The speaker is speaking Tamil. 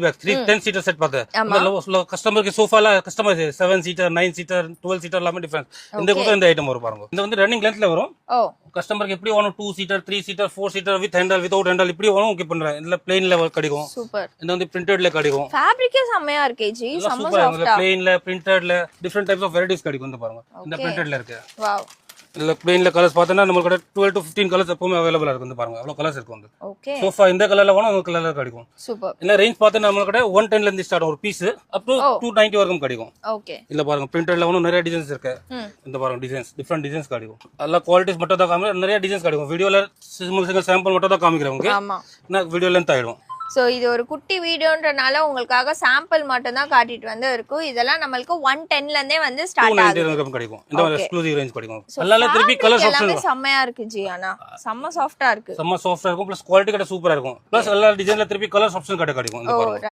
10 seater set பார்த்தேன் கஸ்டமருக்கு சோஃபால கஸ்டமைஸ் 7 seater 9 seater 12 seater எல்லாமே டிஃபரன்ஸ் இந்த கூட இந்த ஐட்டம் வரும் பாருங்க இந்த வந்து ரன்னிங் லென்த்ல வரும் கஸ்டமருக்கு எப்படி வேணும் 2 seater 3 seater 4 seater with handle without handle இப்படி வேணும் ஓகே பண்றேன் இல்ல பிளேன்ல கிடைக்கும் சூப்பர் இந்த வந்து பிரிண்டட்ல கிடைக்கும் ஃபேப்ரிக்கே செம்மையா இருக்கு ஜி செம்ம சாஃப்ட்டா பிளேன்ல பிரிண்டட்ல டிஃபரண்ட் டைப்ஸ் ஆஃப் வெரைட்டிஸ் கிடைக்கும் இந்த பாருங்க இந்த பிரிண்டட்ல இருக்கு வாவ் இல்ல பிளேன்ல கலர்ஸ் பார்த்தா நமக்கு 12 to 15 கலர்ஸ் எப்பவுமே அவைலபிளா இருக்கு இந்த பாருங்க அவ்வளவு கலர்ஸ் இருக்கு வந்து ஓகே சோஃபா இந்த கலர்ல வேணும் அந்த கலர்ல கிடைக்கும் சூப்பர் இல்ல ரேஞ்ச் பார்த்தா நமக்கு 110 ல இருந்து ஸ்டார்ட் ஒரு பீஸ் அப் டு 290 வரைக்கும் கிடைக்கும் ஓகே இல்ல பாருங்க பிரிண்டட்ல வேணும் நிறைய டிசைன்ஸ் இருக்கு இந்த பாருங்க டிசைன்ஸ் டிஃபரண்ட் டிசைன்ஸ் கிடைக்கும் எல்லா குவாலிட்டிஸ் மட்டும் தான் காமிக்கிறேன் நிறைய டிசைன்ஸ் கிடைக்கும் வீடியோல சிங்கிள் சாம்பிள் மட்டும் தான் காமிக்கிறேன் உங்களுக்கு ஆமா நான் வீடியோ லென்த் ஆயிடும் சோ இது ஒரு குட்டி வீடியோன்றனால உங்களுக்காக சாம்பிள் மட்டும் தான் காட்டிட்டு வந்து இருக்கும் இதெல்லாம் நமக்கு 110 ல இருந்தே வந்து ஸ்டார்ட் ஆகுது 290 வரைக்கும் கிடைக்கும் இந்த மாதிரி எக்ஸ்க்ளூசிவ் ரேஞ்ச் கிடைக்கும் எல்லாமே திருப்பி கலர்ஸ் ஆப்ஷன் எல்லாமே செம்மையா இருக்கு ஜி ஆனா செம்ம சாஃப்ட்டா இருக்கு செம்ம சாஃப்ட்டா இருக்கும் ப்ளஸ் குவாலிட்டி கிட்ட சூப்பரா இருக்கும் ப்ளஸ் எல்லா டிசைன்ல திருப்பி கலர்ஸ் ஆப்ஷன் கிடைக்கும் இந்த பாருங்க